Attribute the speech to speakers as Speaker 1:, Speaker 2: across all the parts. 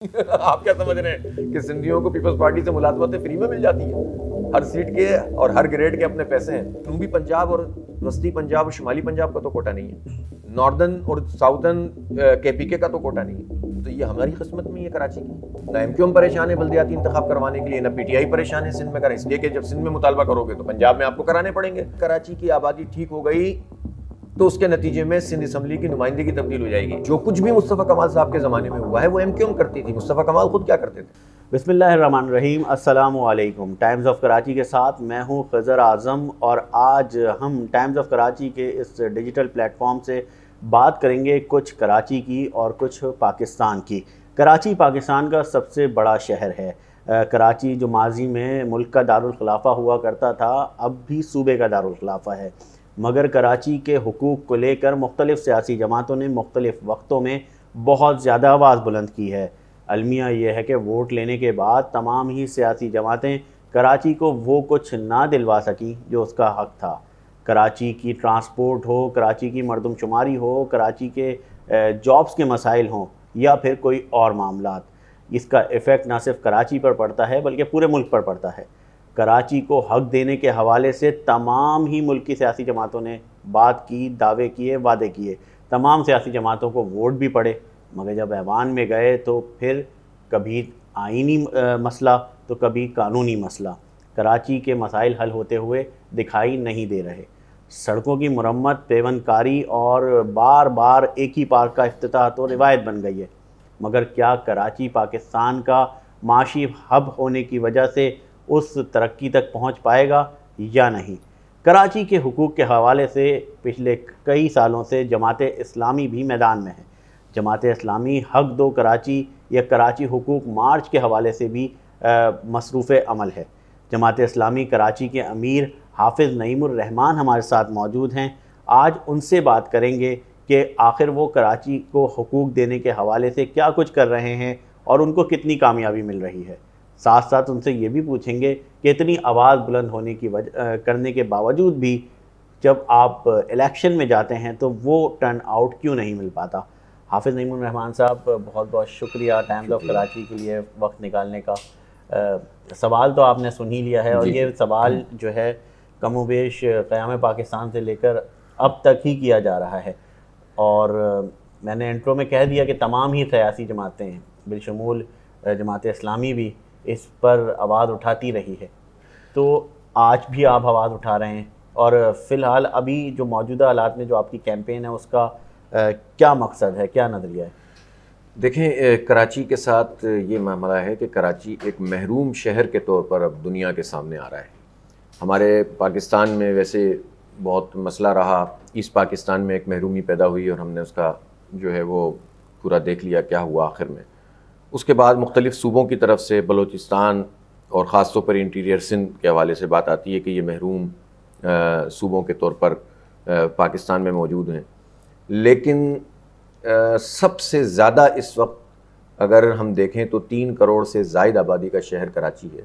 Speaker 1: آپ کیا سمجھ رہے ہیں کہ سندھیوں کو پیپلز پارٹی سے ملازمتیں فری میں مل جاتی ہیں؟ ہر سیٹ کے اور ہر گریڈ کے اپنے پیسے ہیں. جنوبی پنجاب اور وسطی پنجاب اور شمالی پنجاب کا تو کوٹا نہیں ہے, ناردرن اور ساؤتھرن کے پی کے کا تو کوٹا نہیں ہے. تو یہ ہماری قسمت میں یہ کراچی کی. نہ ایم کیو ایم پریشان ہے بلدیاتی انتخاب کروانے کے لیے, نہ پی ٹی آئی پریشان ہے سندھ میں اس لیے کہ جب سندھ میں مطالبہ کرو گے تو پنجاب میں آپ کو کرانے پڑیں گے. کراچی کی آبادی ٹھیک ہو گئی تو اس کے نتیجے میں سندھ اسمبلی کی نمائندگی تبدیل ہو جائے گی. جو کچھ بھی مصطفیٰ کمال صاحب کے زمانے میں ہوا ہے وہ ایم کیو ایم کرتی تھی, مصطفیٰ کمال خود کیا کرتے تھے.
Speaker 2: بسم اللہ الرحمن الرحیم. السلام علیکم. ٹائمز آف کراچی کے ساتھ میں ہوں خضر اعظم, اور آج ہم ٹائمز آف کراچی کے اس ڈیجیٹل پلیٹ فارم سے بات کریں گے کچھ کراچی کی اور کچھ پاکستان کی. کراچی پاکستان کا سب سے بڑا شہر ہے. کراچی جو ماضی میں ملک کا دارالخلافہ ہوا کرتا تھا, اب بھی صوبے کا دارالخلافہ ہے. مگر کراچی کے حقوق کو لے کر مختلف سیاسی جماعتوں نے مختلف وقتوں میں بہت زیادہ آواز بلند کی ہے. المیہ یہ ہے کہ ووٹ لینے کے بعد تمام ہی سیاسی جماعتیں کراچی کو وہ کچھ نہ دلوا سکیں جو اس کا حق تھا. کراچی کی ٹرانسپورٹ ہو, کراچی کی مردم شماری ہو, کراچی کے جابز کے مسائل ہوں, یا پھر کوئی اور معاملات. اس کا ایفیکٹ نہ صرف کراچی پر پڑتا ہے بلکہ پورے ملک پر پڑتا ہے. کراچی کو حق دینے کے حوالے سے تمام ہی ملک کی سیاسی جماعتوں نے بات کی, دعوے کیے, وعدے کیے. تمام سیاسی جماعتوں کو ووٹ بھی پڑے, مگر جب ایوان میں گئے تو پھر کبھی آئینی مسئلہ تو کبھی قانونی مسئلہ. کراچی کے مسائل حل ہوتے ہوئے دکھائی نہیں دے رہے. سڑکوں کی مرمت, پیون کاری اور بار بار ایک ہی پارک کا افتتاح تو روایت بن گئی ہے. مگر کیا کراچی پاکستان کا معاشی ہب ہونے کی وجہ سے اس ترقی تک پہنچ پائے گا یا نہیں؟ کراچی کے حقوق کے حوالے سے پچھلے کئی سالوں سے جماعت اسلامی بھی میدان میں ہے. جماعت اسلامی حق دو کراچی یا کراچی حقوق مارچ کے حوالے سے بھی مصروف عمل ہے. جماعت اسلامی کراچی کے امیر حافظ نعیم الرحمان ہمارے ساتھ موجود ہیں. آج ان سے بات کریں گے کہ آخر وہ کراچی کو حقوق دینے کے حوالے سے کیا کچھ کر رہے ہیں اور ان کو کتنی کامیابی مل رہی ہے. ساتھ ساتھ ان سے یہ بھی پوچھیں گے کہ اتنی آواز بلند ہونے کی کرنے کے باوجود بھی جب آپ الیکشن میں جاتے ہیں تو وہ ٹرن آؤٹ کیوں نہیں مل پاتا. حافظ نعیم الرحمان صاحب, بہت بہت شکریہ ٹائمز آف کراچی کے لیے وقت نکالنے کا. سوال تو آپ نے سن ہی لیا ہے, اور یہ سوال جو ہے کم و بیش قیام پاکستان سے لے کر اب تک ہی کیا جا رہا ہے. اور میں نے انٹرو میں کہہ دیا کہ تمام ہی سیاسی جماعتیں بالشمول جماعت اسلامی بھی اس پر آواز اٹھاتی رہی ہے. تو آج بھی آپ آواز اٹھا رہے ہیں, اور فی الحال ابھی جو موجودہ حالات میں جو آپ کی کیمپین ہے اس کا کیا مقصد ہے, کیا نظریہ ہے؟
Speaker 1: دیکھیں, کراچی کے ساتھ یہ معاملہ ہے کہ کراچی ایک محروم شہر کے طور پر اب دنیا کے سامنے آ رہا ہے. ہمارے پاکستان میں ویسے بہت مسئلہ رہا, ایسٹ پاکستان میں ایک محرومی پیدا ہوئی اور ہم نے اس کا جو ہے وہ پورا دیکھ لیا کیا ہوا آخر میں. اس کے بعد مختلف صوبوں کی طرف سے بلوچستان اور خاص طور پر انٹیریئر سندھ کے حوالے سے بات آتی ہے کہ یہ محروم صوبوں کے طور پر پاکستان میں موجود ہیں. لیکن سب سے زیادہ اس وقت اگر ہم دیکھیں تو 3 کروڑ سے زائد آبادی کا شہر کراچی ہے,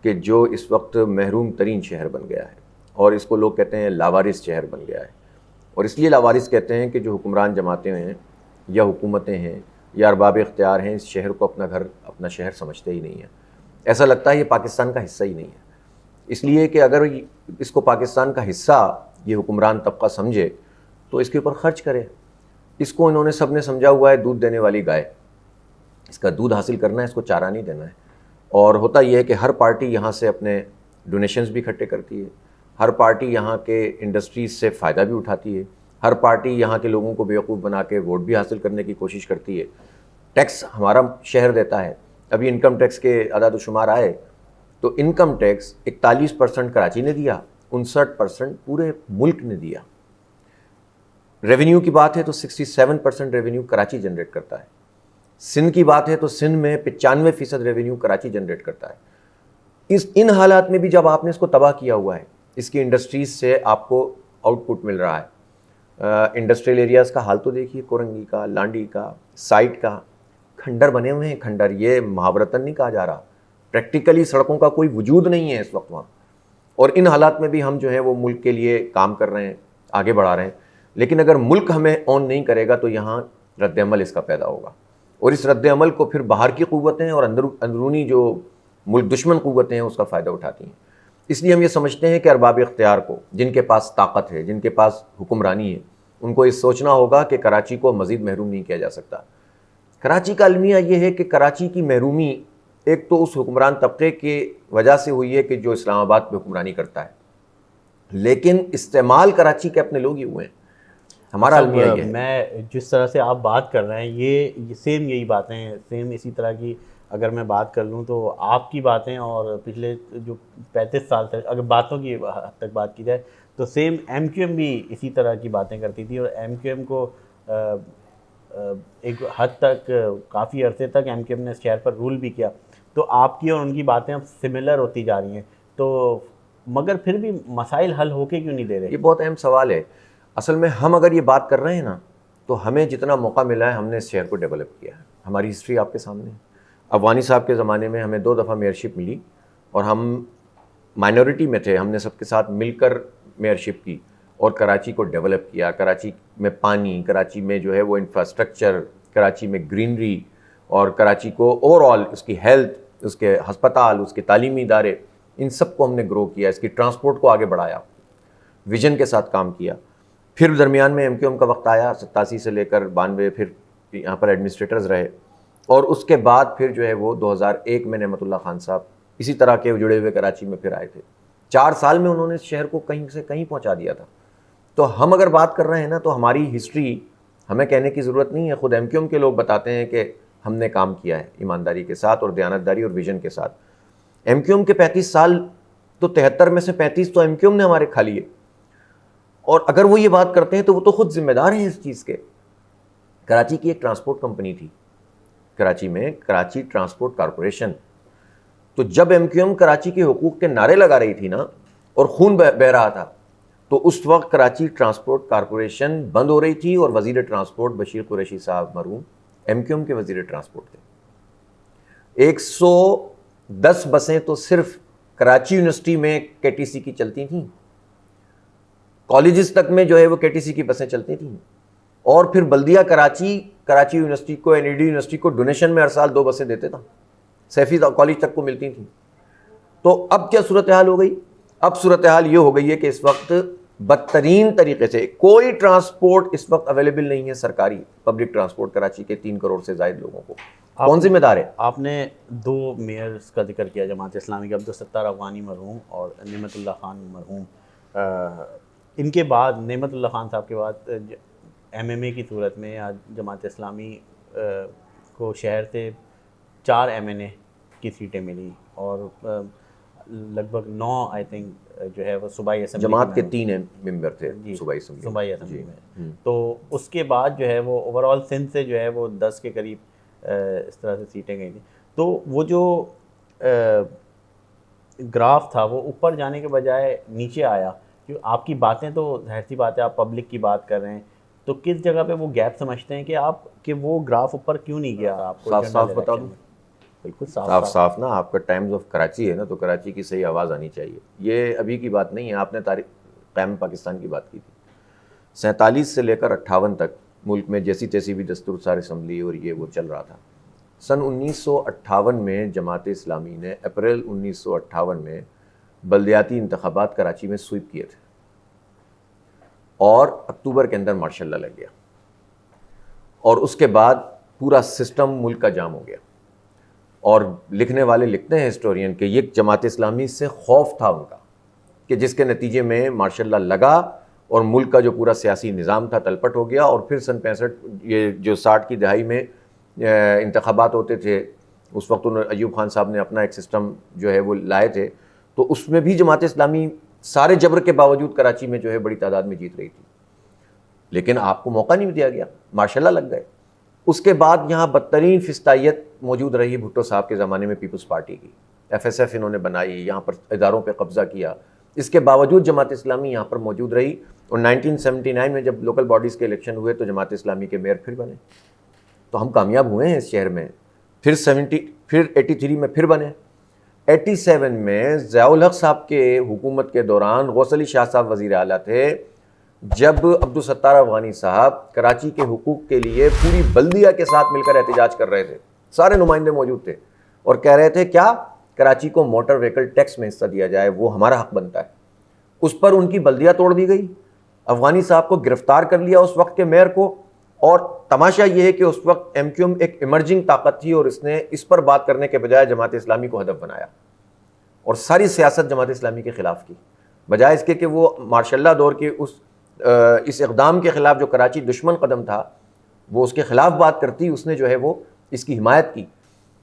Speaker 1: کہ جو اس وقت محروم ترین شہر بن گیا ہے, اور اس کو لوگ کہتے ہیں لاوارث شہر بن گیا ہے. اور اس لیے لاوارث کہتے ہیں کہ جو حکمران جماعتیں ہیں یا حکومتیں ہیں یا ارباب اختیار ہیں, اس شہر کو اپنا گھر, اپنا شہر سمجھتے ہی نہیں ہیں. ایسا لگتا ہے یہ پاکستان کا حصہ ہی نہیں ہے. اس لیے کہ اگر اس کو پاکستان کا حصہ یہ حکمران طبقہ سمجھے تو اس کے اوپر خرچ کرے. اس کو انہوں نے سب نے سمجھا ہوا ہے دودھ دینے والی گائے, اس کا دودھ حاصل کرنا ہے, اس کو چارہ نہیں دینا ہے. اور ہوتا یہ ہے کہ ہر پارٹی یہاں سے اپنے ڈونیشنز بھی اکٹھے کرتی ہے, ہر پارٹی یہاں کے انڈسٹریز سے فائدہ بھی اٹھاتی ہے, ہر پارٹی یہاں کے لوگوں کو بیوقوف بنا کے ووٹ بھی حاصل کرنے کی کوشش کرتی ہے. ٹیکس ہمارا شہر دیتا ہے. ابھی انکم ٹیکس کے اعداد و شمار آئے تو انکم ٹیکس 41% کراچی نے دیا, 59% پورے ملک نے دیا. ریونیو کی بات ہے تو 67% ریونیو کراچی جنریٹ کرتا ہے. سندھ کی بات ہے تو سندھ میں 95% ریونیو کراچی جنریٹ کرتا ہے. ان حالات میں بھی جب آپ نے اس کو تباہ کیا ہوا ہے, اس کی انڈسٹریز سے آپ کو آؤٹ پٹ مل رہا ہے. انڈسٹریل ایریاز کا حال تو دیکھیے, کورنگی کا, لانڈی کا, سائٹ کا, کھنڈر بنے ہوئے ہیں. کھنڈر یہ محاورتاً نہیں کہا جا رہا, پریکٹیکلی سڑکوں کا کوئی وجود نہیں ہے اس وقت وہاں. اور ان حالات میں بھی ہم جو ہے وہ ملک کے لیے کام کر رہے ہیں, آگے بڑھا رہے ہیں. لیکن اگر ملک ہمیں آن نہیں کرے گا تو یہاں رد عمل اس کا پیدا ہوگا. اور اس رد عمل کو پھر باہر کی قوتیں اور اندرونی جو ملک دشمن قوتیں ہیں اس کا فائدہ اٹھاتی ہیں. اس لیے ہم یہ سمجھتے ہیں کہ ارباب اختیار کو، جن کے پاس طاقت ہے، جن کے پاس حکمرانی ہے، ان کو یہ سوچنا ہوگا کہ کراچی کو مزید محروم نہیں کیا جا سکتا. کراچی کا المیہ یہ ہے کہ کراچی کی محرومی ایک تو اس حکمران طبقے کی وجہ سے ہوئی ہے کہ جو اسلام آباد پہ حکمرانی کرتا ہے، لیکن استعمال کراچی کے اپنے لوگ ہی ہوئے ہیں. ہمارا المیہ یہ ہے.
Speaker 2: میں جس طرح سے آپ بات کر رہے ہیں یہ سیم یہی باتیں ہیں، سیم اسی طرح کی اگر میں بات کر لوں تو آپ کی باتیں اور پچھلے جو 35 سال تک اگر باتوں کی حد تک بات کی جائے تو سیم ایم کیو ایم بھی اسی طرح کی باتیں کرتی تھی، اور ایم کیو ایم کو ایک حد تک کافی عرصے تک ایم کیو ایم نے اس شہر پر رول بھی کیا. تو آپ کی اور ان کی باتیں اب سملر ہوتی جا رہی ہیں، تو مگر پھر بھی مسائل حل ہو کے کیوں نہیں دے رہے؟
Speaker 1: یہ بہت اہم سوال ہے. اصل میں ہم اگر یہ بات کر رہے ہیں نا تو ہمیں جتنا موقع ملا ہے ہم نے اس شہر کو ڈیولپ کیا ہے. ہماری ہسٹری آپ کے سامنے ہے. افغانی صاحب کے زمانے میں ہمیں 2 دفعہ میئرشپ ملی اور ہم مائنورٹی میں تھے. ہم نے سب کے ساتھ مل کر میئرشپ کی اور کراچی کو ڈیولپ کیا. کراچی میں پانی، کراچی میں جو ہے وہ انفراسٹرکچر، کراچی میں گرینری، اور کراچی کو اوور آل اس کی ہیلتھ، اس کے ہسپتال، اس کے تعلیمی ادارے، ان سب کو ہم نے گرو کیا. اس کی ٹرانسپورٹ کو آگے بڑھایا، ویژن کے ساتھ کام کیا. پھر درمیان میں ایم کیو ایم کا وقت آیا 87 سے لے کر 92، پھر یہاں پر ایڈمنسٹریٹرز رہے، اور اس کے بعد پھر جو ہے وہ 2001 میں نعمت اللہ خان صاحب اسی طرح کے جڑے ہوئے کراچی میں پھر آئے تھے. 4 سال میں انہوں نے اس شہر کو کہیں سے کہیں پہنچا دیا تھا. تو ہم اگر بات کر رہے ہیں نا تو ہماری ہسٹری ہمیں کہنے کی ضرورت نہیں ہے. خود ایم کیو ایم کے لوگ بتاتے ہیں کہ ہم نے کام کیا ہے ایمانداری کے ساتھ اور دیانتداری اور ویژن کے ساتھ. ایم کیو ایم کے 35 سال تو 73 میں سے 35 تو ایم کیو ایم نے ہمارے کھا لیے. اور اگر وہ یہ بات کرتے ہیں تو وہ تو خود ذمہ دار ہیں اس چیز کے. کراچی کی ایک ٹرانسپورٹ کمپنی تھی، کراچی میں کراچی ٹرانسپورٹ کارپوریشن. تو جب ایم کیو ایم کراچی کے حقوق کے نعرے لگا رہی تھی نا اور خون بہہ رہا تھا، تو اس وقت کراچی ٹرانسپورٹ کارپوریشن بند ہو رہی تھی اور وزیر ٹرانسپورٹ بشیر قریشی صاحب مرحوم ایم کیو ایم کے وزیر ٹرانسپورٹ تھے. 110 بسیں تو صرف کراچی یونیورسٹی میں کے ٹی سی کی چلتی تھیں. کالجز تک میں جو ہے وہ کے ٹی سی کی بسیں چلتی تھیں. اور پھر بلدیہ کراچی یونیورسٹی کو، این ای ڈی یونیورسٹی کو ڈونیشن میں ہر سال 2 بسیں دیتے تھا، سیفی کالج تک کو ملتی تھیں. تو اب کیا صورتحال ہو گئی؟ اب صورتحال یہ ہو گئی ہے کہ اس وقت بدترین طریقے سے کوئی ٹرانسپورٹ اس وقت اویلیبل نہیں ہے سرکاری پبلک ٹرانسپورٹ کراچی کے 3 کروڑ سے زائد لوگوں کو. کون ذمہ دار ہے؟
Speaker 2: آپ نے 2 میئرز کا ذکر کیا جماعت اسلامی کے، عبدالستار افغانی مرحوم اور نعمت اللہ خان مرحوم. ان کے بعد نعمت اللہ خان صاحب کے بعد ایم ایم اے کی صورت میں آج جماعت اسلامی کو شہر سے 4 ایم این اے کی سیٹیں ملی اور لگ بھگ 9 آئی تھنک جو ہے وہ صوبائی اسمبلی
Speaker 1: جماعت کے 3 ممبر تھے صوبائی
Speaker 2: اسمبلی میں. تو اس کے بعد جو ہے وہ اوور آل سندھ سے جو ہے وہ 10 کے قریب اس طرح سے سیٹیں گئی تھیں. تو وہ جو گراف تھا وہ اوپر جانے کے بجائے نیچے آیا. کہ آپ کی باتیں تو ظاہر سی بات ہے آپ پبلک کی بات کر رہے ہیں، تو کس جگہ پہ وہ گیپ سمجھتے ہیں کہ آپ کہ وہ گراف اوپر کیوں نہیں گیا؟ آپ کو
Speaker 1: صاف بتا دوں.
Speaker 2: بالکل
Speaker 1: صاف نا. آپ کا ٹائمز آف کراچی ہے نا، تو کراچی کی صحیح آواز آنی چاہیے. یہ ابھی کی بات نہیں ہے. آپ نے تاریخ قائم پاکستان کی بات کی تھی. 47 سے لے کر 58 تک ملک میں جیسی تیسی بھی دستور سار اسمبلی اور یہ وہ چل رہا تھا. سن 1958 میں جماعت اسلامی نے اپریل 1958 میں بلدیاتی انتخابات کراچی میں سویپ کیے تھے اور اکتوبر کے اندر مارشل لا لگ گیا اور اس کے بعد پورا سسٹم ملک کا جام ہو گیا. اور لکھنے والے لکھتے ہیں ہسٹورین کہ یہ جماعت اسلامی سے خوف تھا ان کا کہ جس کے نتیجے میں مارشل لا لگا اور ملک کا جو پورا سیاسی نظام تھا تلپٹ ہو گیا. اور پھر سن 65 یہ جو 60 کی دہائی میں انتخابات ہوتے تھے، اس وقت انہوں ایوب خان صاحب نے اپنا ایک سسٹم جو ہے وہ لائے تھے. تو اس میں بھی جماعت اسلامی سارے جبر کے باوجود کراچی میں جو ہے بڑی تعداد میں جیت رہی تھی، لیکن آپ کو موقع نہیں دیا گیا، مارشل لا لگ گئے. اس کے بعد یہاں بدترین فسطائیت موجود رہی بھٹو صاحب کے زمانے میں پیپلز پارٹی کی. ایف ایس ایف انہوں نے بنائی، یہاں پر اداروں پہ قبضہ کیا. اس کے باوجود جماعت اسلامی یہاں پر موجود رہی اور 1979 میں جب لوکل باڈیز کے الیکشن ہوئے تو جماعت اسلامی کے میئر پھر بنے. تو ہم کامیاب ہوئے ہیں اس شہر میں. پھر 83 میں پھر بنے. 87 میں ضیاء الحق صاحب کے حکومت کے دوران غوث علی شاہ صاحب وزیر اعلیٰ تھے. جب عبدالستار افغانی صاحب کراچی کے حقوق کے لیے پوری بلدیہ کے ساتھ مل کر احتجاج کر رہے تھے, سارے نمائندے موجود تھے, اور کہہ رہے تھے کیا کراچی کو موٹر وہیکل ٹیکس میں حصہ دیا جائے, وہ ہمارا حق بنتا ہے. اس پر ان کی بلدیہ توڑ دی گئی, افغانی صاحب کو گرفتار کر لیا اس وقت کے میئر کو. اور تماشا یہ ہے کہ اس وقت ایم کیو ایم ایک ایمرجنگ طاقت تھی, اور اس نے اس پر بات کرنے کے بجائے جماعت اسلامی کو ہدف بنایا اور ساری سیاست جماعت اسلامی کے خلاف کی, بجائے اس کے کہ وہ ماشاء اللہ دور کے اس اقدام کے خلاف جو کراچی دشمن قدم تھا وہ اس کے خلاف بات کرتی. اس نے جو ہے وہ اس کی حمایت کی.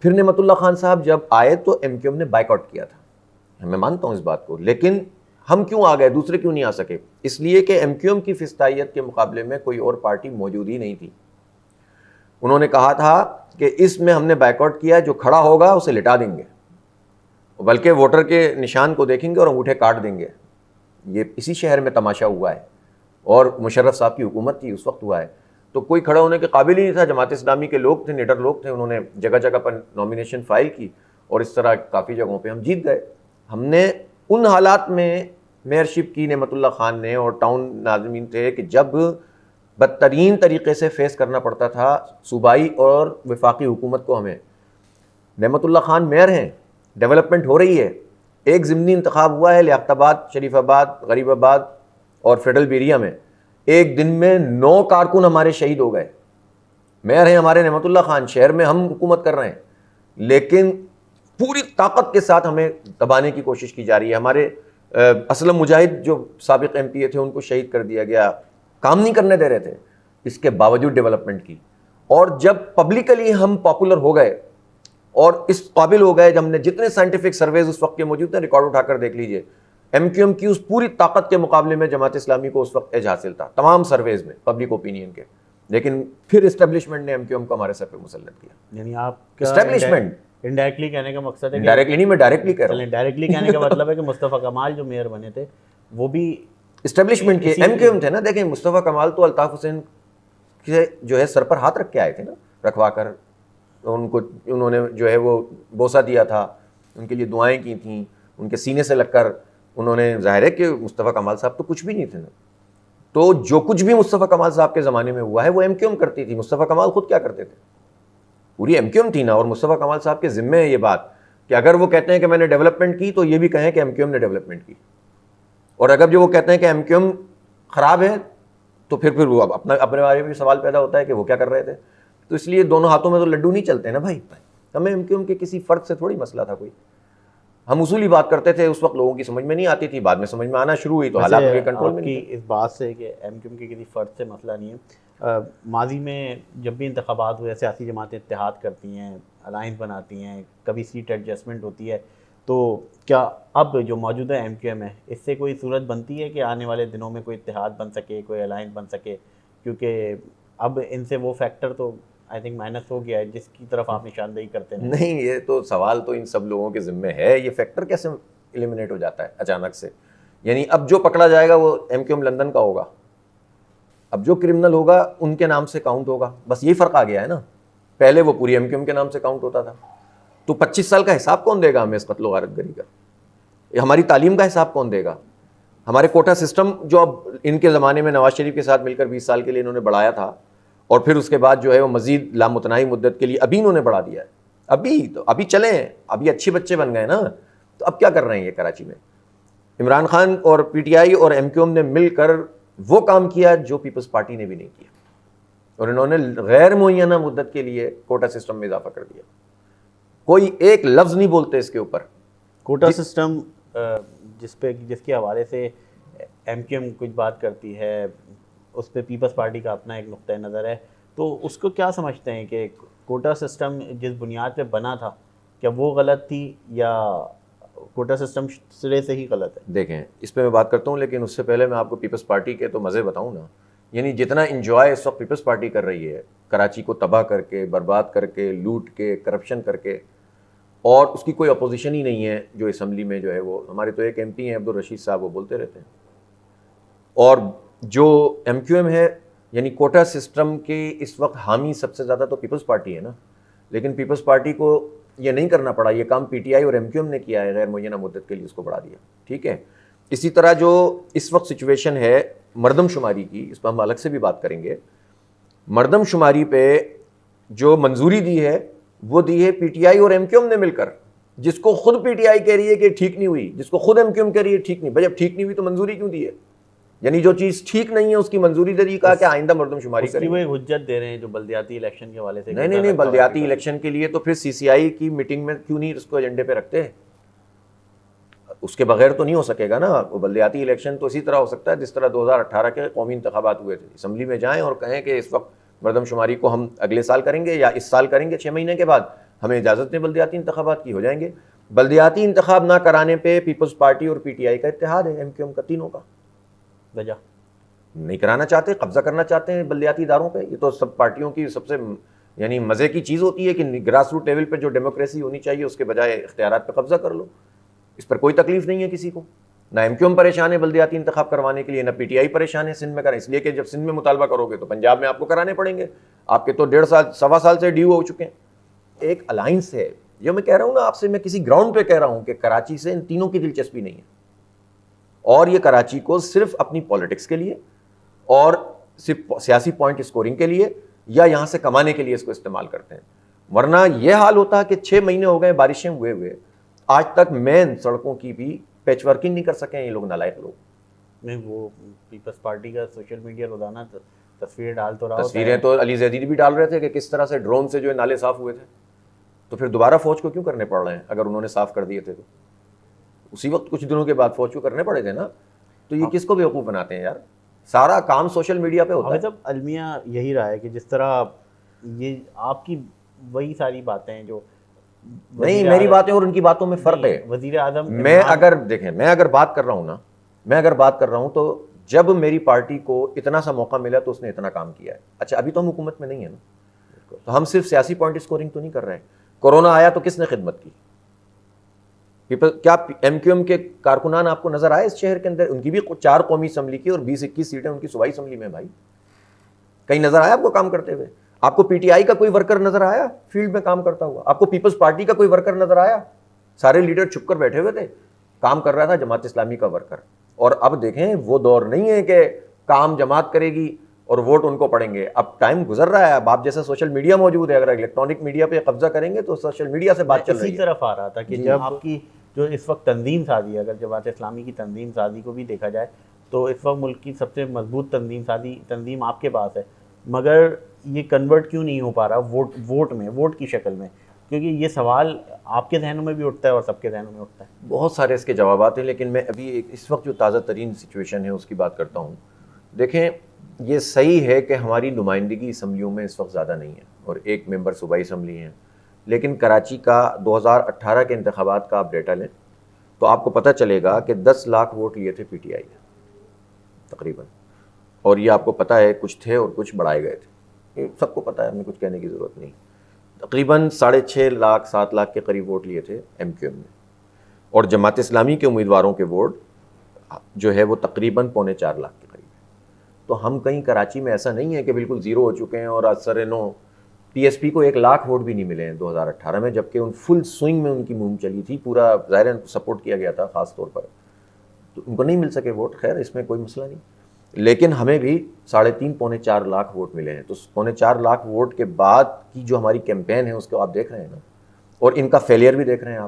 Speaker 1: پھر نعمت اللہ خان صاحب جب آئے تو ایم کیو ایم نے بائیک آؤٹ کیا تھا, میں مانتا ہوں اس بات کو, لیکن ہم کیوں آ گئے, دوسرے کیوں نہیں آ سکے؟ اس لیے کہ ایم کیو ایم کی فستائیت کے مقابلے میں کوئی اور پارٹی موجود ہی نہیں تھی. انہوں نے کہا تھا کہ اس میں ہم نے بائیک آؤٹ کیا, جو کھڑا ہوگا اسے لٹا دیں گے, بلکہ ووٹر کے نشان کو دیکھیں گے اور انگوٹھے کاٹ دیں گے. یہ اسی شہر میں تماشا ہوا ہے, اور مشرف صاحب کی حکومت تھی اس وقت ہوا ہے, تو کوئی کھڑا ہونے کے قابل ہی نہیں تھا. جماعت اسلامی کے لوگ تھے, نیڈر لوگ تھے, انہوں نے جگہ جگہ پر نامینیشن فائل کی, اور اس طرح کافی جگہوں پہ ہم جیت گئے. ہم نے ان حالات میں میئرشپ کی نعمت اللہ خان نے, اور ٹاؤن ناظمین تھے کہ جب بدترین طریقے سے فیس کرنا پڑتا تھا صوبائی اور وفاقی حکومت کو. ہمیں نعمت اللہ خان میئر ہیں, ڈیولپمنٹ ہو رہی ہے, ایک ضمنی انتخاب ہوا ہے لیاقت آباد, شریف آباد, غریب آباد اور فیڈرل بیریا میں, ایک دن میں 9 کارکن ہمارے شہید ہو گئے. میئر ہیں ہمارے نعمت اللہ خان, شہر میں ہم حکومت کر رہے ہیں, لیکن پوری طاقت کے ساتھ ہمیں دبانے کی کوشش کی جا رہی ہے. ہمارے اسلم مجاہد جو سابق ایم پی اے تھے ان کو شہید کر دیا گیا, کام نہیں کرنے دے رہے تھے, اس کے باوجود ڈیولپمنٹ کی. اور جب پبلکلی ہم پاپولر ہو گئے اور اس قابل ہو گئے, جب ہم نے جتنے سائنٹیفک سرویز اس وقت کے موجود ہیں, ریکارڈ اٹھا کر دیکھ لیجئے, ایم کیو ایم کی اس پوری طاقت کے مقابلے میں جماعت اسلامی کو اس وقت ایج حاصل تھا تمام سرویز میں پبلک اوپینین کے. لیکن پھر اسٹیبلشمنٹ نے ایم کیو ایم کو ہمارے سر پہ مسلط کیا.
Speaker 2: یعنی آپ کا
Speaker 1: اسٹیبلشمنٹ
Speaker 2: انڈائریکٹلی کہنے کا مقصد ہے کہ
Speaker 1: ڈائریکٹلی نہیں, میں ڈائریکٹلی کہہ رہا ہوں,
Speaker 2: ڈائریکٹلی کہنے کا مطلب ہے کہ مصطفیٰ کمال جو میئر بنے تھے وہ بھی
Speaker 1: اسٹیبلشمنٹ کے ایم کیو ایم تھے نا. دیکھیں مصطفیٰ کمال تو الطاف حسین کے جو ہے سر پر ہاتھ رکھ کے آئے تھے نا, رکھوا کر ان کو انہوں نے جو ہے وہ بوسہ دیا تھا, ان کے لیے دعائیں کی تھیں, ان کے سینے سے لگ کر انہوں نے, ظاہر ہے کہ مصطفیٰ کمال صاحب تو کچھ بھی نہیں تھے نا. تو جو کچھ بھی مصطفیٰ کمال صاحب کے زمانے میں ہوا ہے وہ ایم کیو ایم کرتی تھی. مصطفیٰ کمال خود کیا کرتے تھے؟ پوری ایم کیو ایم تھی نا. اور مصطفیٰ کمال صاحب کے ذمے ہے یہ بات کہ اگر وہ کہتے ہیں کہ میں نے ڈیولپمنٹ کی تو یہ بھی کہیں کہ ایم کیو ایم نے ڈیولپمنٹ کی, اور اگر جو وہ کہتے ہیں کہ ایم کیو ایم خراب ہے تو پھر وہ اپنے بارے میں بھی سوال پیدا ہوتا ہے کہ وہ کیا کر رہے تھے. تو اس لیے دونوں ہاتھوں میں تو لڈو نہیں چلتے نا بھائی. ہمیں ایم کیو ایم کے کسی فرد سے تھوڑی مسئلہ تھا کوئی, ہم اصولی بات کرتے تھے. اس وقت لوگوں کی سمجھ میں نہیں آتی تھی, بعد میں سمجھ میں آنا شروع ہوئی تو حالات کے کنٹرول میں نہیں.
Speaker 2: اس بات سے کہ ایم کیو ایم کے کسی فرد سے مسئلہ نہیں ہے, ماضی میں جب بھی انتخابات ہوئے سیاسی جماعتیں اتحاد کرتی ہیں, الائنس بناتی ہیں, کبھی سیٹ ایڈجسٹمنٹ ہوتی ہے, تو کیا اب جو موجودہ ایم کیو ایم ہے اس سے کوئی صورت بنتی ہے کہ آنے والے دنوں میں کوئی اتحاد بن سکے, کوئی الائنس بن سکے؟ کیونکہ اب ان سے وہ فیکٹر تو آئی تھنک مائنس ہو گیا ہے جس کی طرف آپ نشاندہی کرتے ہیں.
Speaker 1: نہیں, یہ تو سوال تو ان سب لوگوں کے ذمے ہے. یہ فیکٹر کیسے ایلیمنیٹ ہو جاتا ہے اچانک سے؟ یعنی اب جو پکڑا جائے گا وہ ایم کیو ایم لندن کا ہوگا, اب جو کرمنل ہوگا ان کے نام سے کاؤنٹ ہوگا, بس یہی فرق آ گیا ہے نا. پہلے وہ پوری ایم کیو ایم کے نام سے کاؤنٹ ہوتا تھا. تو 25 سال کا حساب کون دے گا ہمیں اس قتل و غارت گری کا؟ ہماری تعلیم کا حساب کون دے گا؟ ہمارے کوٹا سسٹم جو اب ان کے زمانے میں نواز شریف کے ساتھ مل کر 20 سال کے لیے انہوں نے بڑھایا تھا, اور پھر اس کے بعد جو ہے وہ مزید لامتناہی مدت کے لیے ابھی انہوں نے بڑھا دیا ہے. ابھی چلیں, ابھی اچھے بچے بن گئے نا. تو اب کیا کر رہے ہیں یہ کراچی میں؟ عمران خان اور پی ٹی آئی اور ایم کیو ایم نے مل کر وہ کام کیا جو پیپلز پارٹی نے بھی نہیں کیا, اور انہوں نے غیر معینہ مدت کے لیے کوٹا سسٹم میں اضافہ کر دیا. کوئی ایک لفظ نہیں بولتے اس کے اوپر.
Speaker 2: کوٹا سسٹم جس کے حوالے سے ایم کیو ایم کچھ بات کرتی ہے, اس پہ پیپلز پارٹی کا اپنا ایک نقطۂ نظر ہے, تو اس کو کیا سمجھتے ہیں کہ کوٹا سسٹم جس بنیاد پہ بنا تھا کیا وہ غلط تھی یا کوٹا سسٹم سرے سے ہی غلط ہے؟
Speaker 1: دیکھیں اس پہ میں بات کرتا ہوں, لیکن اس سے پہلے میں آپ کو پیپلز پارٹی کے تو مزے بتاؤں نا. یعنی جتنا انجوائے اس وقت پیپلز پارٹی کر رہی ہے کراچی کو تباہ کر کے, برباد کر کے, لوٹ کے, کرپشن کر کے, اور اس کی کوئی اپوزیشن ہی نہیں ہے جو اسمبلی میں جو ہے وہ, ہمارے تو ایک ایم پی ہیں عبدالرشید صاحب, وہ بولتے رہتے ہیں. اور جو ایم کیو ایم ہے یعنی کوٹا سسٹم کے اس وقت حامی سب سے زیادہ تو پیپلز پارٹی ہے نا. لیکن پیپلز پارٹی کو یہ نہیں کرنا پڑا, یہ کام پی ٹی آئی اور ایم کیو ایم نے کیا ہے, غیر معینہ مدت کے لیے اس کو بڑھا دیا. ٹھیک ہے. اسی طرح جو اس وقت سچویشن ہے مردم شماری کی، اس پہ ہم الگ سے بھی بات کریں گے. مردم شماری پہ جو منظوری دی ہے وہ دی ہے پی ٹی آئی اور ایم کیو ایم نے مل کر، جس کو خود پی ٹی آئی کہہ رہی ہے کہ ٹھیک نہیں ہوئی، جس کو خود ایم کیو ایم کہہ رہی ہے ٹھیک نہیں. بھائی جب ٹھیک نہیں ہوئی تو منظوری کیوں دی ہے؟ یعنی جو چیز ٹھیک نہیں ہے اس کی منظوری دے دی، کہا کہ آئندہ مردم شماری کریں گے.
Speaker 2: وہ حجت دے رہے ہیں جو بلدیاتی الیکشن کے حوالے سے.
Speaker 1: نہیں بلدیاتی الیکشن کے لیے تو پھر سی سی آئی کی میٹنگ میں کیوں نہیں اس کو ایجنڈے پہ رکھتے؟ اس کے بغیر تو نہیں ہو سکے گا نا. وہ بلدیاتی الیکشن تو اسی طرح ہو سکتا ہے جس طرح 2018 کے قومی انتخابات ہوئے تھے. اسمبلی میں جائیں اور کہیں کہ اس وقت مردم شماری کو ہم اگلے سال کریں گے یا اس سال کریں گے، 6 مہینے کے بعد ہمیں اجازت دیں بلدیاتی انتخابات کی، ہو جائیں گے. بلدیاتی انتخاب نہ کرانے پہ پیپلز پارٹی اور پی ٹی آئی کا اتحاد ہے، ایم کیو ایم کا، تینوں کا.
Speaker 2: وجہ
Speaker 1: نہیں کرانا چاہتے، قبضہ کرنا چاہتے ہیں بلدیاتی اداروں پہ. یہ تو سب پارٹیوں کی سب سے یعنی مزے کی چیز ہوتی ہے کہ گراس روٹ لیول پہ جو ڈیموکریسی ہونی چاہیے اس کے بجائے اختیارات پہ قبضہ کر لو. اس پر کوئی تکلیف نہیں ہے کسی کو. نہ ایم کیو ایم پریشان ہے بلدیاتی انتخاب کروانے کے لیے، نہ پی ٹی آئی پریشان ہے سندھ میں کریں، اس لیے کہ جب سندھ میں مطالبہ کرو گے تو پنجاب میں آپ کو کرانے پڑیں گے. آپ کے تو 1.5 سال 1.25 سال سے ڈیو ہو چکے ہیں. ایک الائنس ہے جو میں کہہ رہا ہوں نا آپ سے، میں کسی گراؤنڈ پہ کہہ رہا ہوں کہ کراچی سے ان تینوں کی دلچسپی نہیں ہے، اور یہ کراچی کو صرف اپنی پالیٹکس کے لیے اور صرف سیاسی پوائنٹ اسکورنگ کے لیے یا یہاں سے کمانے کے لیے اس کو استعمال کرتے ہیں. ورنہ یہ حال ہوتا کہ 6 مہینے ہو گئے بارشیں ہوئے آج تک مین سڑکوں کی بھی پیچ ورکنگ نہیں کر سکے ہیں یہ لوگ، نالائق لوگ.
Speaker 2: نہیں، وہ پیپلز پارٹی کا سوشل میڈیا روزانہ تصویریں ڈال تو رہا،
Speaker 1: تصویریں تو علی زیدی بھی ڈال رہے تھے کہ کس طرح سے ڈرون سے جو ہے نالے صاف ہوئے تھے. تو پھر دوبارہ فوج کو کیوں کرنے پڑ رہے ہیں اگر انہوں نے صاف کر دیے تھے تو؟ اسی وقت کچھ دنوں کے بعد فوج کو کرنے پڑے تھے نا. تو یہ کس کو بیوقوف بناتے ہیں یار؟ سارا کام سوشل میڈیا پہ ہوتا ہے.
Speaker 2: جب المیہ یہی رہا ہے کہ جس طرح یہ آپ کی وہی ساری باتیں ہیں جو
Speaker 1: نہیں، میری باتیں اور ان کی باتوں میں فرق ہے.
Speaker 2: وزیر اعظم
Speaker 1: میں اگر بات کر رہا ہوں نا، میں اگر بات کر رہا ہوں تو جب میری پارٹی کو اتنا سا موقع ملا تو اس نے اتنا کام کیا ہے. اچھا ابھی تو ہم حکومت میں نہیں ہے نا، تو ہم صرف سیاسی پوائنٹ اسکورنگ تو نہیں کر رہے ہیں. کورونا آیا تو کس نے خدمت کی؟ کیا ایم کیو ایم کے کارکنان آپ کو نظر آئے اس شہر کے اندر؟ ان کی بھی 4 قومی اسمبلی کی اور 20-21 سیٹیں ان کی صوبائی اسمبلی میں. بھائی کہیں نظر آیا آپ کو کام کرتے ہوئے؟ آپ کو پی ٹی آئی کا کوئی ورکر نظر آیا فیلڈ میں کام کرتا ہوا؟ آپ کو پیپلز پارٹی کا کوئی ورکر نظر آیا؟ سارے لیڈر چھپ کر بیٹھے ہوئے تھے، کام کر رہا تھا جماعت اسلامی کا ورکر. اور اب دیکھیں وہ دور نہیں ہے کہ کام جماعت کرے گی اور ووٹ ان کو پڑیں گے. اب ٹائم گزر رہا ہے. اب آپ جیسا سوشل میڈیا موجود ہے، اگر الیکٹرانک میڈیا پہ قبضہ کریں گے تو سوشل میڈیا سے بات چل رہی ہے.
Speaker 2: اسی طرف آ رہا تھا کہ جب آپ کی جو اس وقت تنظیم سازی ہے، اگر جماعت اسلامی کی تنظیم سازی کو بھی دیکھا جائے تو اس وقت ملک کی سب سے مضبوط تنظیم آپ کے پاس ہے، مگر یہ کنورٹ کیوں نہیں ہو پا رہا ووٹ کی شکل میں؟ کیونکہ یہ سوال آپ کے ذہنوں میں بھی اٹھتا ہے اور سب کے ذہنوں میں اٹھتا ہے.
Speaker 1: بہت سارے اس کے جوابات ہیں، لیکن میں ابھی اس وقت جو تازہ ترین سچویشن ہے اس کی بات کرتا ہوں. دیکھیں یہ صحیح ہے کہ ہماری نمائندگی اسمبلیوں میں اس وقت زیادہ نہیں ہے اور 1 ممبر صوبائی اسمبلی ہیں، لیکن کراچی کا 2018 کے انتخابات کا آپ ڈیٹا لیں تو آپ کو پتہ چلے گا کہ 10 لاکھ ووٹ لیے تھے پی ٹی آئی نے تقریباً. اور یہ آپ کو پتہ ہے کچھ تھے اور کچھ بڑھائے گئے تھے، یہ سب کو پتہ ہے، ہمیں کچھ کہنے کی ضرورت نہیں. تقریباً 6.5 لاکھ 7 لاکھ کے قریب ووٹ لیے تھے ایم کیو ایم نے، اور جماعت اسلامی کے امیدواروں کے ووٹ جو ہے وہ تقریباً 3.25 لاکھ کے قریب ہے. تو ہم کہیں کراچی میں ایسا نہیں ہے کہ بالکل زیرو ہو چکے ہیں اور اثر نو. پی ایس پی کو 1 لاکھ ووٹ بھی نہیں ملے ہیں 2018 میں، جبکہ ان فل سوئنگ میں ان کی مہم چلی تھی، پورا ظاہر سپورٹ کیا گیا تھا خاص طور پر. تو ان کو نہیں مل سکے ووٹ، خیر اس میں کوئی مسئلہ نہیں، لیکن ہمیں بھی 3.5-4 لاکھ ووٹ ملے ہیں. تو 4.25 لاکھ ووٹ کے بعد کی جو ہماری کیمپین ہے اس کو آپ دیکھ رہے ہیں نا، اور ان کا فیلئر بھی دیکھ رہے ہیں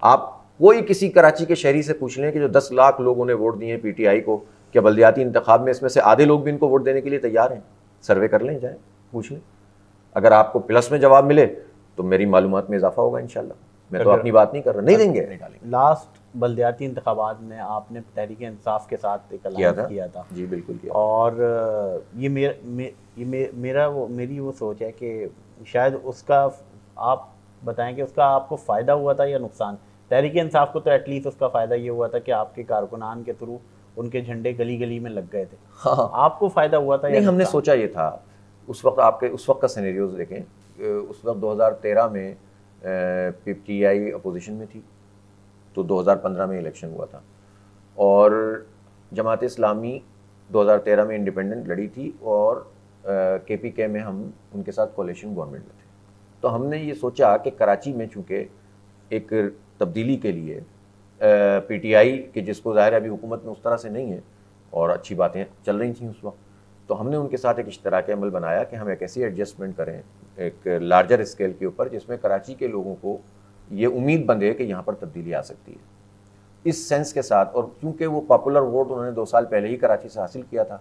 Speaker 1: آپ کوئی کسی کراچی کے شہری سے پوچھ لیں کہ جو 10 لاکھ لوگوں نے ووٹ دیے ہیں پی ٹی آئی کو، کہ بلدیاتی انتخاب میں اس میں سے آدھے لوگ بھی ان کو ووٹ دینے کے لیے تیار ہیں. سروے کر لیں، جائیں پوچھ لیں. اگر آپ کو پلس میں جواب ملے تو میری معلومات میں اضافہ ہوگا انشاءاللہ. میں تو اپنی بات نہیں کر رہا، نہیں دیں گے.
Speaker 2: لاسٹ بلدیاتی انتخابات میں آپ نے تحریک انصاف کے ساتھ ایک اعلان کیا تھا.
Speaker 1: جی بالکل کیا.
Speaker 2: اور میری وہ سوچ ہے کہ شاید اس کا آپ بتائیں کہ اس کا آپ کو فائدہ ہوا تھا یا نقصان؟ تحریک انصاف کو تو ایٹ لیسٹ اس کا فائدہ یہ ہوا تھا کہ آپ کے کارکنان کے تھرو ان کے جھنڈے گلی گلی میں لگ گئے تھے. آپ کو فائدہ ہوا تھا یا
Speaker 1: نہیں؟ ہم نے سوچا یہ تھا اس وقت، اس وقت کا سینیریوز دیکھیں. اس وقت 2013 میں پی ٹی آئی اپوزیشن میں تھی، تو 2015 میں الیکشن ہوا تھا، اور جماعت اسلامی 2013 میں انڈیپینڈنٹ لڑی تھی، اور کے پی کے میں ہم ان کے ساتھ کولیشن گورنمنٹ میں تھے. تو ہم نے یہ سوچا کہ کراچی میں چونکہ ایک تبدیلی کے لیے پی ٹی آئی کہ جس کو ظاہر ابھی حکومت میں اس طرح سے نہیں ہے، اور اچھی باتیں چل رہی تھیں اس وقت. تو ہم نے ان کے ساتھ ایک اشتراک عمل بنایا کہ ہم ایک ایسی ایڈجسٹمنٹ کریں ایک لارجر اسکیل کے اوپر جس میں کراچی کے لوگوں کو یہ امید بندھے کہ یہاں پر تبدیلی آ سکتی ہے اس سینس کے ساتھ. اور کیونکہ وہ پاپولر ووٹ انہوں نے 2 سال پہلے ہی کراچی سے حاصل کیا تھا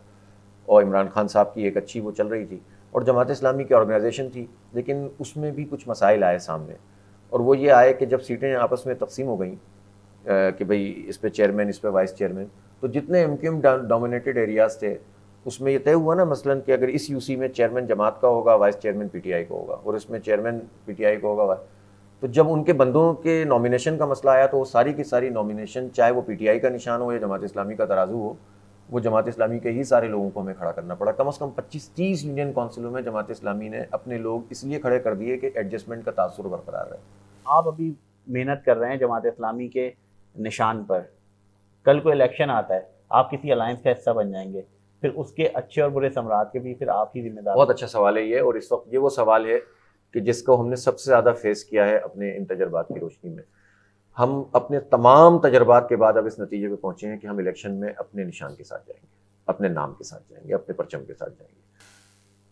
Speaker 1: اور عمران خان صاحب کی ایک اچھی وہ چل رہی تھی اور جماعت اسلامی کی آرگنائزیشن تھی, لیکن اس میں بھی کچھ مسائل آئے سامنے. اور وہ یہ آئے کہ جب سیٹیں آپس میں تقسیم ہو گئیں کہ بھئی اس پہ چیئرمین اس پہ وائس چیئرمین, تو جتنے M Q M dominated areas تھے اس میں یہ طے ہوا نا مثلاً کہ اگر اس یو سی میں چیئرمین جماعت کا ہوگا vice chairman P T I کا ہوگا اور اس میں چیئرمین پی ٹی آئی کا ہوگا, تو جب ان کے بندوں کے نامینیشن کا مسئلہ آیا تو وہ ساری کی ساری نامینیشن چاہے وہ پی ٹی آئی کا نشان ہو یا جماعت اسلامی کا ترازو ہو, وہ جماعت اسلامی کے ہی سارے لوگوں کو ہمیں کھڑا کرنا پڑا. کم از کم 25-30 یونین کونسلوں میں جماعت اسلامی نے اپنے لوگ اس لیے کھڑے کر دیے کہ ایڈجسٹمنٹ کا تاثر برقرار رہے.
Speaker 2: آپ ابھی محنت کر رہے ہیں جماعت اسلامی کے نشان پر, کل کو الیکشن آتا ہے آپ کسی الائنس کا حصہ بن جائیں گے, پھر اس کے اچھے اور برے ثمرات کے بھی پھر آپ ہی ذمہ دار.
Speaker 1: بہت اچھا سوال ہے یہ, اور اس وقت یہ وہ سوال ہے کہ جس کو ہم نے سب سے زیادہ فیس کیا ہے اپنے ان تجربات کی روشنی میں. ہم اپنے تمام تجربات کے بعد اب اس نتیجے پہ پہنچے ہیں کہ ہم الیکشن میں اپنے نشان کے ساتھ جائیں گے, اپنے نام کے ساتھ جائیں گے, اپنے پرچم کے ساتھ جائیں گے.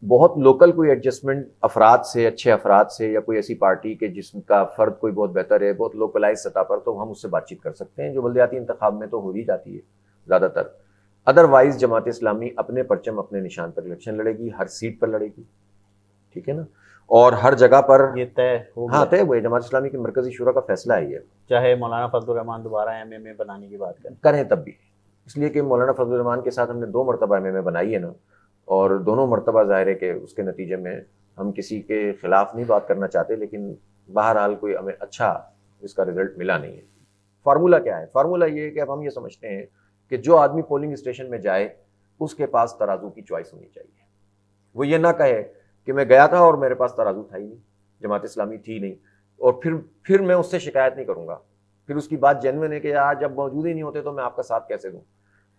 Speaker 1: بہت لوکل کوئی ایڈجسٹمنٹ افراد سے, اچھے افراد سے, یا کوئی ایسی پارٹی کے جس کا فرد کوئی بہت بہتر ہے بہت لوکلائز سطح پر, تو ہم اس سے بات چیت کر سکتے ہیں جو بلدیاتی انتخاب میں تو ہو ہی جاتی ہے زیادہ تر. ادروائز جماعت اسلامی اپنے پرچم اپنے نشان پر الیکشن لڑے گی, ہر سیٹ پر لڑے گی, ٹھیک ہے نا, اور ہر جگہ پر
Speaker 2: یہ طے ہو گیا.
Speaker 1: ہاں طے ہوئے. جماعت اسلامی کی مرکزی شورا کا فیصلہ ہے یہ,
Speaker 2: چاہے مولانا فضل الرحمان دوبارہ ایم اے میں بنانے کی بات
Speaker 1: کریں تب بھی, اس لیے کہ مولانا فضل الرحمان کے ساتھ ہم نے 2 مرتبہ ایم اے بنائی ہے نا, اور دونوں مرتبہ ظاہر ہے کہ اس کے نتیجے میں ہم کسی کے خلاف نہیں بات کرنا چاہتے, لیکن بہرحال کوئی ہمیں اچھا اس کا رزلٹ ملا نہیں ہے. فارمولہ کیا ہے؟ فارمولہ یہ ہے کہ اب ہم یہ سمجھتے ہیں کہ جو آدمی پولنگ اسٹیشن میں جائے اس کے پاس ترازو کی چوائس ہونی چاہیے. وہ یہ نہ کہے کہ میں گیا تھا اور میرے پاس ترازو تھا ہی نہیں, جماعت اسلامی تھی نہیں, اور پھر میں اس سے شکایت نہیں کروں گا, پھر اس کی بات جینوئن ہے کہ یار جب موجود ہی نہیں ہوتے تو میں آپ کا ساتھ کیسے دوں.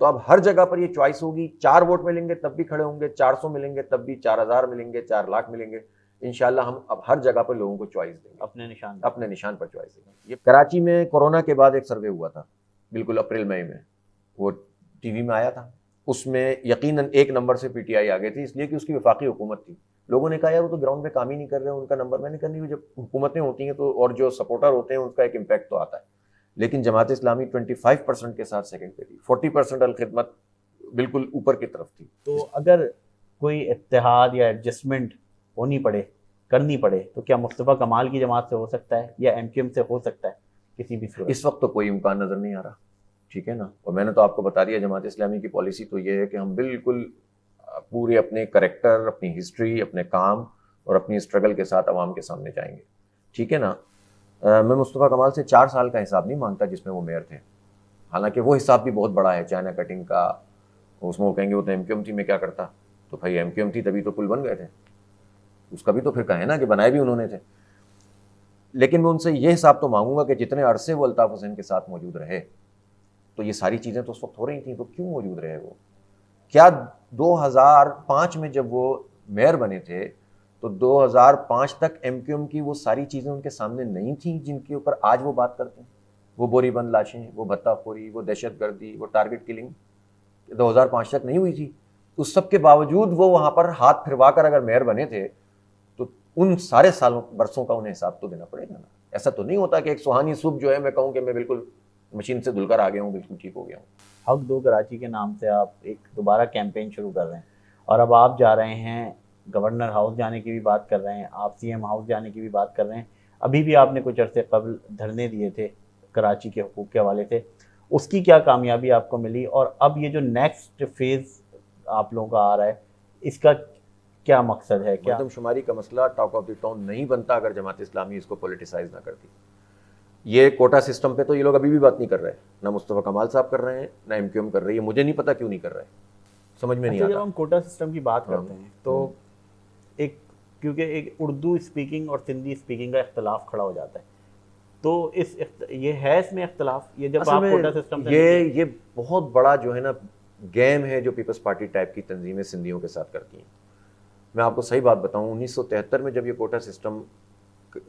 Speaker 1: تو اب ہر جگہ پر یہ چوائس ہوگی, 4 ووٹ ملیں گے تب بھی کھڑے ہوں گے, 400 ملیں گے تب بھی, 4000 ملیں گے, 4 لاکھ ملیں گے, انشاءاللہ ہم اب ہر جگہ پر لوگوں کو چوائس دیں گے, اپنے نشان پر چوائس دیں گے. یہ کراچی میں کورونا کے بعد ایک سروے ہوا تھا بالکل اپریل مئی میں, وہ ٹی وی میں آیا تھا, اس میں یقیناً 1 نمبر سے پی ٹی آئی آگے تھی, اس لیے کہ اس کی وفاقی حکومت تھی. لوگوں نے کہا یار وہ تو گراؤنڈ پہ کام ہی نہیں کر رہے ان کا نمبر. میں نے کہا نہیں, جب حکومتیں ہوتی ہیں تو اور جو سپورٹر ہوتے ہیں ان کا ایک امپیکٹ تو آتا ہے, لیکن جماعت اسلامی 25% کے ساتھ سیکنڈ پہ تھی, 40% الخدمت بالکل اوپر کی طرف تھی.
Speaker 2: تو اگر کوئی اتحاد یا ایڈجسٹمنٹ ہونی پڑے, کرنی پڑے, تو کیا مصطفیٰ کمال کی جماعت سے ہو سکتا ہے یا ایم کیو ایم سے ہو سکتا ہے کسی بھی صورت؟
Speaker 1: اس وقت تو کوئی امکان نظر نہیں آ رہا, ٹھیک ہے نا. اور میں نے تو آپ کو بتا دیا جماعت اسلامی کی پالیسی تو یہ ہے کہ ہم بالکل پورے اپنے کریکٹر, اپنی ہسٹری, اپنے کام اور اپنی اسٹرگل کے ساتھ عوام کے سامنے جائیں گے, ٹھیک ہے نا. میں مصطفیٰ کمال سے 4 سال کا حساب نہیں مانگتا جس میں وہ میئر تھے, حالانکہ وہ حساب بھی بہت بڑا ہے, چائنا کٹنگ کا. اس میں وہ کہیں گے وہ تو ایم کیو ایم تھی, میں کیا کرتا, تو بھائی ایم کیو ایم تھی تبھی تو پل بن گئے تھے, اس کا بھی تو پھر کہیں نا کہ بنائے بھی انہوں نے تھے. لیکن میں ان سے یہ حساب تو مانگوں گا کہ جتنے عرصے وہ الطاف حسین کے ساتھ موجود رہے تو یہ ساری چیزیں تو اس وقت ہو رہی تھیں, تو کیوں موجود رہے وہ؟ کیا 2005 میں جب وہ میئر بنے تھے تو 2005 تک ایم کیو ایم کی وہ ساری چیزیں ان کے سامنے نہیں تھیں جن کے اوپر آج وہ بات کرتے ہیں؟ وہ بوری بند لاشیں, وہ بھتہ خوری, وہ دہشت گردی, وہ ٹارگٹ کلنگ 2005 تک نہیں ہوئی تھی. اس سب کے باوجود وہ وہاں پر ہاتھ پھروا کر اگر میئر بنے تھے تو ان سارے سالوں برسوں کا انہیں حساب تو دینا پڑے گا نا. ایسا تو نہیں ہوتا کہ ایک سہانی صبح جو ہے میں کہوں کہ میں بالکل مشین سے دھل کر آ گیا ہوں, بالکل ٹھیک ہو گیا ہوں.
Speaker 2: حق دو کراچی کے نام سے آپ ایک دوبارہ کیمپین شروع کر رہے ہیں, اور اب آپ جا رہے ہیں گورنر ہاؤس جانے کی بھی بات کر رہے ہیں, آپ سی ایم ہاؤس جانے کی بھی بات کر رہے ہیں. ابھی بھی آپ نے کچھ عرصے قبل دھرنے دیے تھے کراچی کے حقوق کے حوالے سے, اس کی کیا کامیابی آپ کو ملی, اور اب یہ جو نیکسٹ فیز آپ لوگوں کا آ رہا ہے اس کا کیا مقصد ہے؟ کیا
Speaker 1: مردم شماری کا مسئلہ ٹاک آف دی ٹاؤن نہیں بنتا اگر جماعت اسلامی اس کو پولیٹیسائز نہ کرتی. یہ کوٹا سسٹم پہ تو یہ لوگ ابھی بھی بات نہیں کر رہے, نہ مصطفیٰ کمال صاحب کر رہے ہیں, نہ ایم کیو ایم کر رہی ہے. مجھے نہیں پتا کیوں نہیں کر رہے, سمجھ میں نہیں آتا.
Speaker 2: جب ہم کوٹا سسٹم کی بات کرتے ہیں تو ایک کیونکہ ایک اردو اسپیکنگ اور سندھی اسپیکنگ کا اختلاف کھڑا ہو جاتا ہے, تو یہ ہے اس میں اختلاف, یہ جب آپ کوٹا سسٹم
Speaker 1: یہ بہت بڑا جو ہے نا گیم ہے جو پیپلز پارٹی ٹائپ کی تنظیمیں سندھیوں کے ساتھ کرتی ہیں. میں آپ کو صحیح بات بتاؤں, 1973 میں جب یہ کوٹا سسٹم,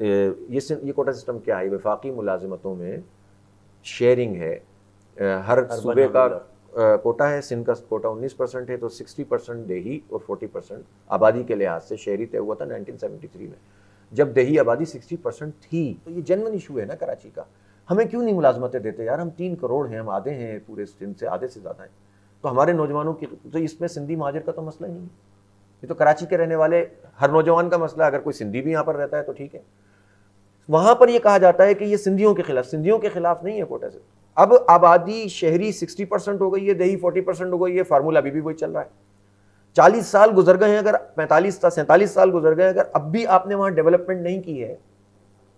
Speaker 1: یہ کوٹا سسٹم کیا ہے؟ وفاقی ملازمتوں میں شیئرنگ ہے, ہر صوبے کا کوٹا ہے، سندھ کا کوٹا 19% ہے، تو 60% دیہی اور 40% آبادی کے لحاظ سے شہری طے ہوا تھا 1973 میں. جب دیہی آبادی 60% تھی تو یہ جنرل ایشو ہے نا کراچی کا. ہمیں کیوں نہیں ملازمتیں دیتے یار؟ ہم 3 کروڑ ہیں، ہم آدھے ہیں پورے سندھ سے، آدھے سے زیادہ ہیں. تو ہمارے نوجوانوں کی تو اس میں سندھی مہاجر کا تو مسئلہ ہی نہیں ہے. یہ تو کراچی کے رہنے والے ہر نوجوان کا مسئلہ ہے. اگر کوئی سندھی بھی یہاں پر رہتا ہے تو ٹھیک ہے. وہاں پر یہ کہا جاتا ہے کہ یہ سندھیوں کے خلاف نہیں ہے کوٹا سے. اب آبادی شہری 60% ہو گئی ہے، دیہی 40% ہو گئی ہے، فارمولہ ابھی بھی وہی چل رہا ہے. 40 سال گزر گئے ہیں، اگر 47 سال گزر گئے، اگر اب بھی آپ نے وہاں ڈیولپمنٹ نہیں کی ہے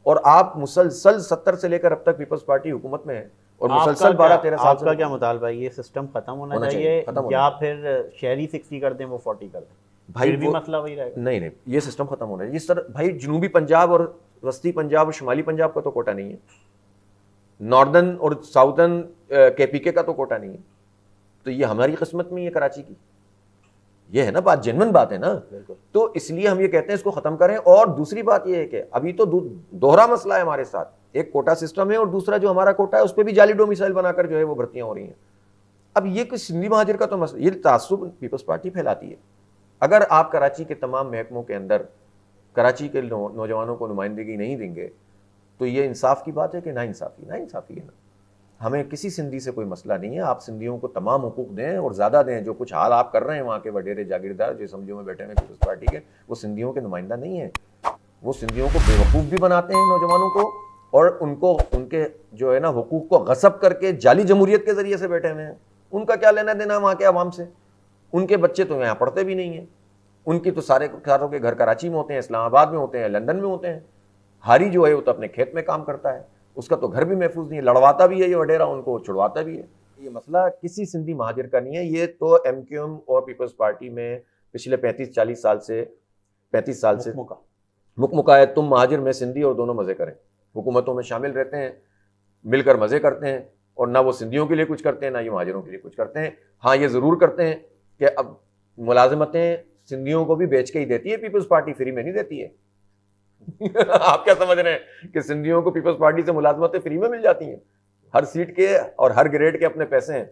Speaker 1: اور آپ مسلسل 70 سے لے کر اب تک پیپلز پارٹی حکومت میں ہے اور مسلسل 12-13 سال
Speaker 2: آپ کا کیا مطالبہ ہے؟ یہ سسٹم ختم ہونا چاہیے یا پھر شہری 60 کر دیں وہ 40 کر دیں؟
Speaker 1: بھائی
Speaker 2: بھی مسئلہ وہی رہے گا.
Speaker 1: نہیں، یہ سسٹم ختم ہونا ہے. جس طرح بھائی جنوبی پنجاب اور وسطی پنجاب اور شمالی پنجاب کا تو کوٹا نہیں ہے، ناردرن اور ساؤتھرن کے پی کے کا تو کوٹا نہیں ہے. تو یہ ہماری قسمت میں یہ کراچی کی یہ ہے نا بات، جنون بات ہے نا. تو اس لیے ہم یہ کہتے ہیں اس کو ختم کریں. اور دوسری بات یہ ہے کہ ابھی تو دوہرا مسئلہ ہے ہمارے ساتھ. ایک کوٹا سسٹم ہے اور دوسرا جو ہمارا کوٹا ہے اس پہ بھی جعلی ڈومیسائل بنا کر جو ہے وہ بھرتیاں ہو رہی ہیں. اب یہ کوئی سندھی مہاجر کا تو مسئلہ، یہ تعصب پیپلز پارٹی پھیلاتی ہے. اگر آپ کراچی کے تمام محکموں کے اندر کراچی کے نوجوانوں کو نمائندگی نہیں دیں گے تو یہ انصاف کی بات ہے کہ نا انصافی ہے نا. ہمیں کسی سندھی سے کوئی مسئلہ نہیں ہے. آپ سندھیوں کو تمام حقوق دیں اور زیادہ دیں. جو کچھ حال آپ کر رہے ہیں وہاں کے وڈیرے جاگیردار جو اسمبلیوں میں بیٹھے ہیں پیپلز پارٹی کے، وہ سندھیوں کے نمائندہ نہیں ہیں. وہ سندھیوں کو بیوقوف بھی بناتے ہیں نوجوانوں کو، اور ان کے جو ہے نا حقوق کو غصب کر کے جعلی جمہوریت کے ذریعے سے بیٹھے ہوئے ہیں. ان کا کیا لینا دینا وہاں کے عوام سے؟ ان کے بچے تو یہاں پڑھتے بھی نہیں ہیں. ان کی تو ساروں کے گھر کراچی میں ہوتے ہیں، اسلام آباد میں ہوتے ہیں، لندن میں ہوتے ہیں. ہاری جو ہے وہ تو اپنے کھیت میں کام کرتا ہے، اس کا تو گھر بھی محفوظ نہیں ہے. لڑواتا بھی ہے یہ وڈیرا ان کو، چھڑواتا بھی ہے. یہ مسئلہ کسی سندھی مہاجر کا نہیں ہے. یہ تو ایم کیو ایم اور پیپلز پارٹی میں پچھلے 35 سال سے مکمکا ہے. تم مہاجر میں سندھی اور دونوں مزے کریں. حکومتوں میں شامل رہتے ہیں، مل کر مزے کرتے ہیں، اور نہ وہ سندھیوں کے لیے کچھ کرتے ہیں نہ یہ مہاجروں کے لیے کچھ کرتے ہیں. ہاں یہ ضرور کرتے ہیں کہ اب ملازمتیں سندھیوں کو بھی بیچ کے ہی دیتی ہے پیپلز پارٹی، فری میں نہیں دیتی ہے. آپ کیا سمجھ رہے ہیں کہ سندھیوں کو پیپلز پارٹی سے ملازمتیں فری میں مل جاتی ہیں؟ ہر سیٹ کے اور ہر گریڈ کے اپنے پیسے ہیں.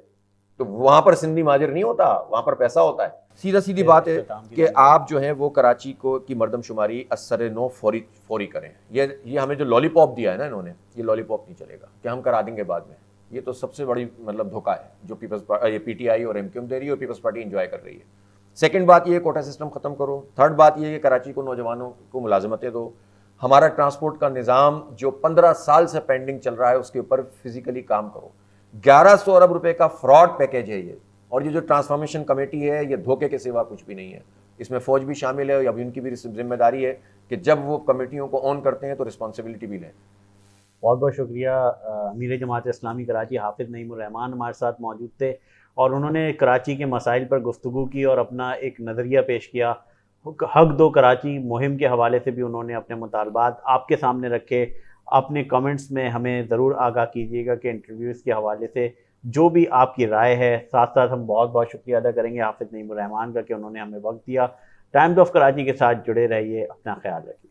Speaker 1: تو وہاں پر سندھی مہاجر نہیں ہوتا، وہاں پر پیسہ ہوتا ہے. سیدھی بات ہے کہ آپ جو ہیں وہ کراچی کی مردم شماری اثر نو فوری کریں. یہ ہمیں جو لالی پاپ دیا ہے نا انہوں نے، یہ لالی پاپ نہیں چلے گا کہ ہم کرا دیں گے بعد میں. یہ تو سب سے بڑی دھوکہ ہے جو پی ٹی آئی اور ایم کیو ایم دے رہی ہے اور پیپلز پارٹی انجوائے کر رہی ہے. سیکنڈ بات یہ ہے کوٹا سسٹم ختم کرو. تھرڈ بات یہ ہے کہ کراچی کو نوجوانوں کو ملازمتیں دو. ہمارا ٹرانسپورٹ کا نظام جو 15 سال سے پینڈنگ چل رہا ہے اس کے اوپر فزیکلی کام کرو. 1100 ارب روپے کا فراڈ پیکیج ہے یہ. اور یہ جو ٹرانسفارمیشن کمیٹی ہے یہ دھوکے کے سوا کچھ بھی نہیں ہے. اس میں فوج بھی شامل ہے. ابھی ان کی بھی ذمہ داری ہے کہ جب وہ کمیٹیوں کو آن کرتے ہیں تو رسپانسبلٹی بھی لیں.
Speaker 2: بہت بہت شکریہ. امیر جماعت اسلامی کراچی حافظ نعیم الرحمان ہمارے ساتھ موجود تھے اور انہوں نے کراچی کے مسائل پر گفتگو کی اور اپنا ایک نظریہ پیش کیا. حق دو کراچی مہم کے حوالے سے بھی انہوں نے اپنے مطالبات آپ کے سامنے رکھے. اپنے کمنٹس میں ہمیں ضرور آگاہ کیجیے گا کہ انٹرویوز کے حوالے سے جو بھی آپ کی رائے ہے. ساتھ ساتھ ہم بہت بہت شکریہ ادا کریں گے حافظ نعیم الرحمان کا کہ انہوں نے ہمیں وقت دیا. ٹائمز آف کراچی کے ساتھ جڑے رہیے. اپنا خیال رکھیے.